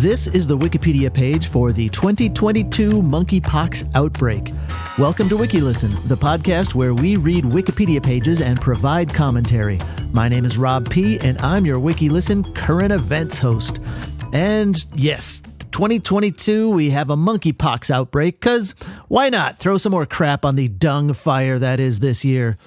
This is the Wikipedia page for the 2022 Monkeypox Outbreak. Welcome to WikiListen, the podcast where we read Wikipedia pages and provide commentary. My name is Rob P., and I'm your WikiListen Current Events host. And yes, 2022, we have a monkeypox outbreak, because why not throw some more crap on the dung fire that is this year?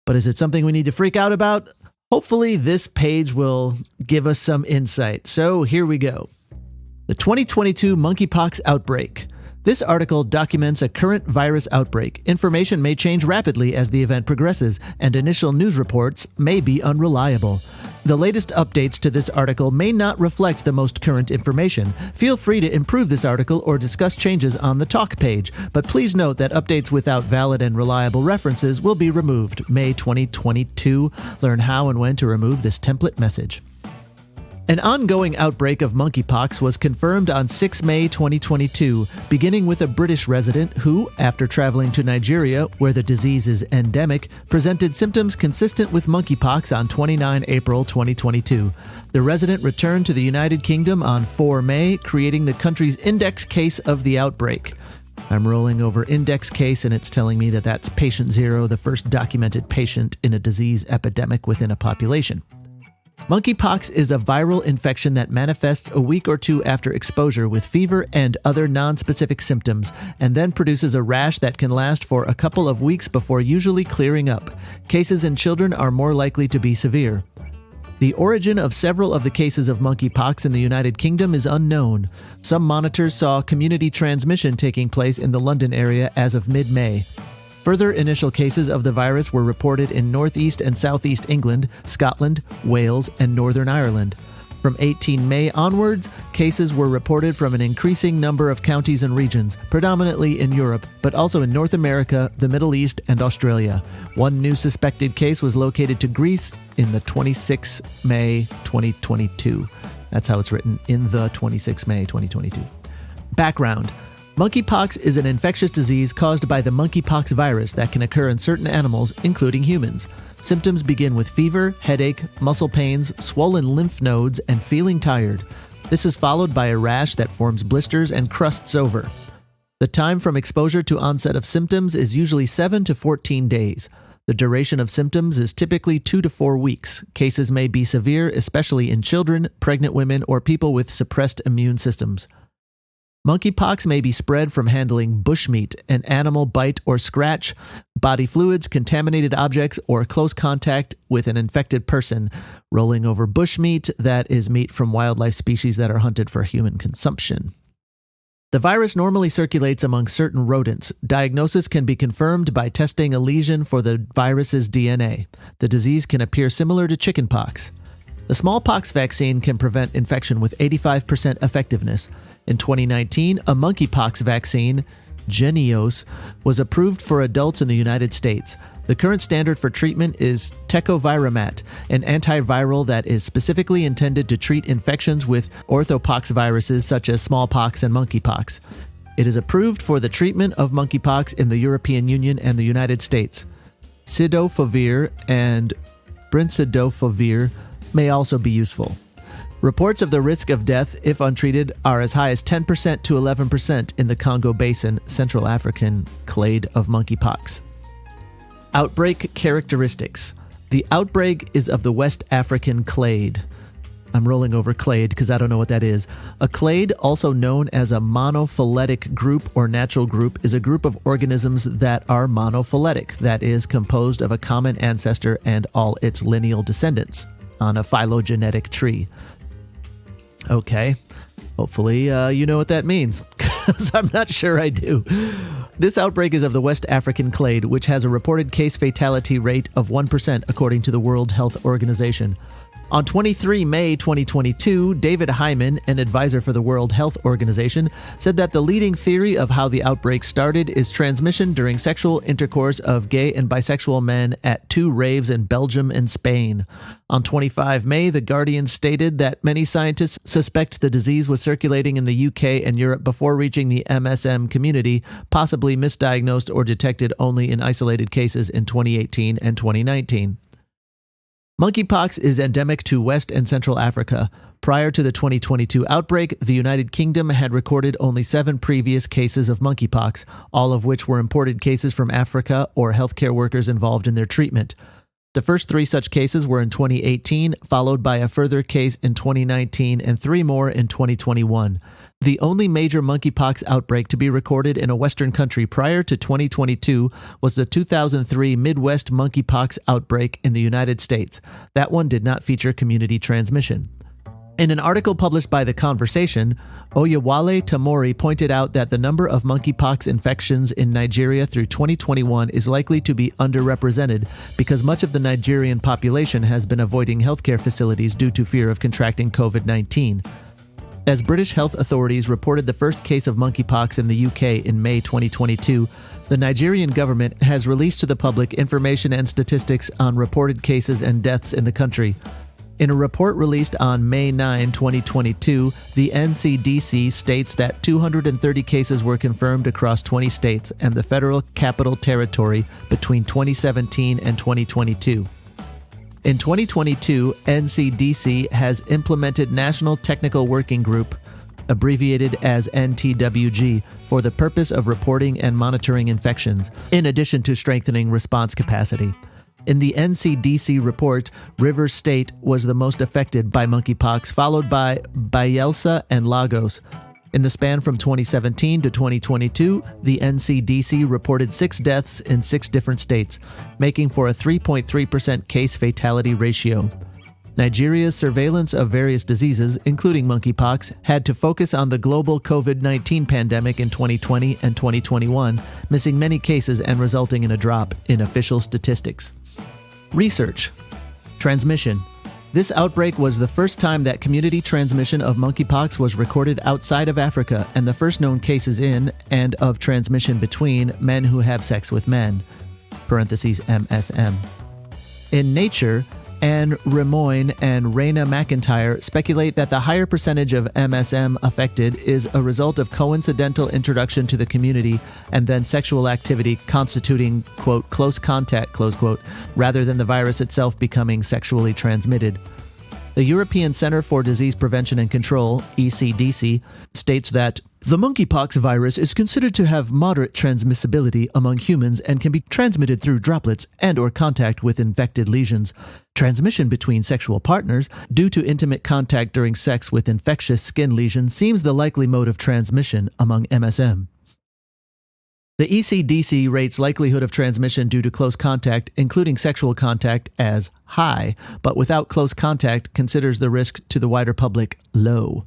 But is it something we need to freak out about? Hopefully this page will give us some insight. So here we go. The 2022 Monkeypox Outbreak. This article documents a current virus outbreak. Information may change rapidly as the event progresses, and initial news reports may be unreliable. The latest updates to this article may not reflect the most current information. Feel free to improve this article or discuss changes on the talk page, but please note that updates without valid and reliable references will be removed. May 2022. Learn how and when to remove this template message. An ongoing outbreak of monkeypox was confirmed on 6 May 2022, beginning with a British resident who, after traveling to Nigeria, where the disease is endemic, presented symptoms consistent with monkeypox on 29 April 2022. The resident returned to the United Kingdom on 4 May, creating the country's index case of the outbreak. I'm rolling over index case, and it's telling me that that's patient 0, the first documented patient in a disease epidemic within a population. Monkeypox is a viral infection that manifests a week or two after exposure with fever and other non-specific symptoms, and then produces a rash that can last for a couple of weeks before usually clearing up. Cases in children are more likely to be severe. The origin of several of the cases of monkeypox in the United Kingdom is unknown. Some monitors saw community transmission taking place in the London area as of mid-May. Further initial cases of the virus were reported in northeast and southeast England, Scotland, Wales, and Northern Ireland. From 18 May onwards, cases were reported from an increasing number of counties and regions, predominantly in Europe, but also in North America, the Middle East, and Australia. One new suspected case was located to Greece in the 26 May 2022. That's how it's written, in the 26 May 2022. Background. Monkeypox is an infectious disease caused by the monkeypox virus that can occur in certain animals, including humans. Symptoms begin with fever, headache, muscle pains, swollen lymph nodes, and feeling tired. This is followed by a rash that forms blisters and crusts over. The time from exposure to onset of symptoms is usually 7 to 14 days. The duration of symptoms is typically 2 to 4 weeks. Cases may be severe, especially in children, pregnant women, or people with suppressed immune systems. Monkeypox may be spread from handling bushmeat, an animal bite or scratch, body fluids, contaminated objects, or close contact with an infected person. Rolling over bushmeat, that is meat from wildlife species that are hunted for human consumption. The virus normally circulates among certain rodents. Diagnosis can be confirmed by testing a lesion for the virus's DNA. The disease can appear similar to chickenpox. The smallpox vaccine can prevent infection with 85% effectiveness. In 2019, a monkeypox vaccine, Jynneos, was approved for adults in the United States. The current standard for treatment is tecovirimat, an antiviral that is specifically intended to treat infections with orthopox viruses such as smallpox and monkeypox. It is approved for the treatment of monkeypox in the European Union and the United States. Cidofovir and brincidofovir may also be useful. Reports of the risk of death, if untreated, are as high as 10% to 11% in the Congo Basin, Central African clade of monkeypox. Outbreak characteristics. The outbreak is of the West African clade. I'm rolling over clade because I don't know what that is. A clade, also known as a monophyletic group or natural group, is a group of organisms that are monophyletic, that is, composed of a common ancestor and all its lineal descendants on a phylogenetic tree. Okay, hopefully you know what that means, because I'm not sure I do. This outbreak is of the West African clade, which has a reported case fatality rate of 1% according to the World Health Organization. On 23 May 2022, David Hyman, an advisor for the World Health Organization, said that the leading theory of how the outbreak started is transmission during sexual intercourse of gay and bisexual men at 2 raves in Belgium and Spain. On 25 May, The Guardian stated that many scientists suspect the disease was circulating in the UK and Europe before reaching the MSM community, possibly misdiagnosed or detected only in isolated cases in 2018 and 2019. Monkeypox is endemic to West and Central Africa. Prior to the 2022 outbreak, the United Kingdom had recorded only 7 previous cases of monkeypox, all of which were imported cases from Africa or healthcare workers involved in their treatment. The first 3 such cases were in 2018, followed by a further case in 2019 and 3 more in 2021. The only major monkeypox outbreak to be recorded in a Western country prior to 2022 was the 2003 Midwest monkeypox outbreak in the United States. That one did not feature community transmission. In an article published by The Conversation, Oyewale Tamori pointed out that the number of monkeypox infections in Nigeria through 2021 is likely to be underrepresented because much of the Nigerian population has been avoiding healthcare facilities due to fear of contracting COVID-19. As British health authorities reported the first case of monkeypox in the UK in May 2022, the Nigerian government has released to the public information and statistics on reported cases and deaths in the country. In a report released on May 9, 2022, the NCDC states that 230 cases were confirmed across 20 states and the Federal Capital Territory between 2017 and 2022. In 2022, NCDC has implemented National Technical Working Group, abbreviated as NTWG, for the purpose of reporting and monitoring infections, in addition to strengthening response capacity. In the NCDC report, Rivers State was the most affected by monkeypox, followed by Bayelsa and Lagos. In the span from 2017 to 2022, the NCDC reported 6 deaths in 6 different states, making for a 3.3% case fatality ratio. Nigeria's surveillance of various diseases, including monkeypox, had to focus on the global COVID-19 pandemic in 2020 and 2021, missing many cases and resulting in a drop in official statistics. Research. Transmission. This outbreak was the first time that community transmission of monkeypox was recorded outside of Africa and the first known cases in and of transmission between men who have sex with men, parentheses MSM. In Nature, Anne Remoyne and Raina McIntyre speculate that the higher percentage of MSM affected is a result of coincidental introduction to the community and then sexual activity constituting, quote, close contact, close quote, rather than the virus itself becoming sexually transmitted. The European Centre for Disease Prevention and Control, ECDC, states that the monkeypox virus is considered to have moderate transmissibility among humans and can be transmitted through droplets and/or contact with infected lesions. Transmission between sexual partners due to intimate contact during sex with infectious skin lesions seems the likely mode of transmission among MSM. The ECDC rates likelihood of transmission due to close contact, including sexual contact, as high, but without close contact considers the risk to the wider public low.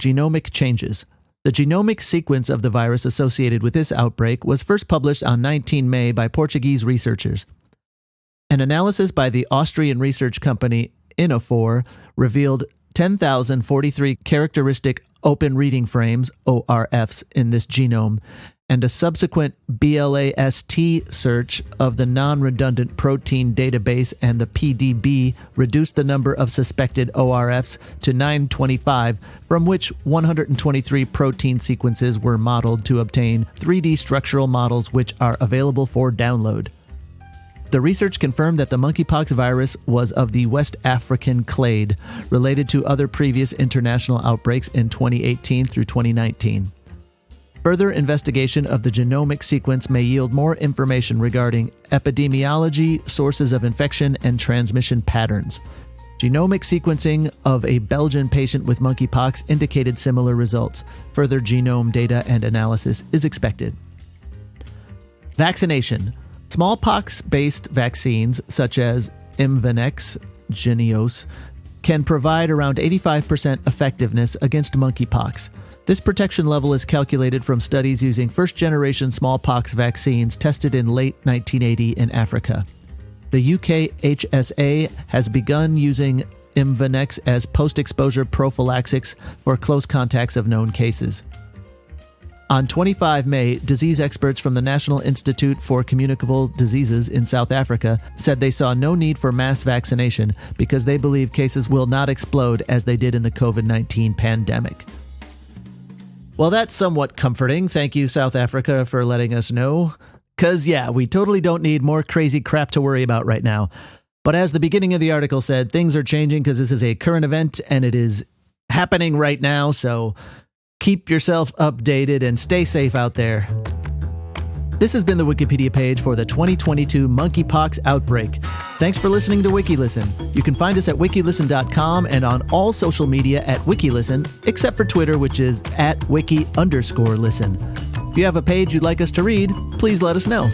Genomic changes. The genomic sequence of the virus associated with this outbreak was first published on 19 May by Portuguese researchers. An analysis by the Austrian research company Innophore revealed 10,043 characteristic open reading frames, ORFs, in this genome, and a subsequent BLAST search of the non-redundant protein database and the PDB reduced the number of suspected ORFs to 925, from which 123 protein sequences were modeled to obtain 3D structural models which are available for download. The research confirmed that the monkeypox virus was of the West African clade, related to other previous international outbreaks in 2018 through 2019. Further investigation of the genomic sequence may yield more information regarding epidemiology, sources of infection, and transmission patterns. Genomic sequencing of a Belgian patient with monkeypox indicated similar results. Further genome data and analysis is expected. Vaccination. Smallpox-based vaccines, such as Imvanex, Jynneos, can provide around 85% effectiveness against monkeypox. This protection level is calculated from studies using first-generation smallpox vaccines tested in late 1980 in Africa. The UKHSA has begun using Imvanex as post-exposure prophylaxis for close contacts of known cases. On 25 May, disease experts from the National Institute for Communicable Diseases in South Africa said they saw no need for mass vaccination because they believe cases will not explode as they did in the COVID-19 pandemic. Well, that's somewhat comforting. Thank you, South Africa, for letting us know. Because, yeah, we totally don't need more crazy crap to worry about right now. But as the beginning of the article said, things are changing because this is a current event and it is happening right now, so keep yourself updated and stay safe out there. This has been the Wikipedia page for the 2022 Monkeypox Outbreak. Thanks for listening to WikiListen. You can find us at wikilisten.com and on all social media at WikiListen, except for Twitter, which is @wiki_listen. If you have a page you'd like us to read, please let us know.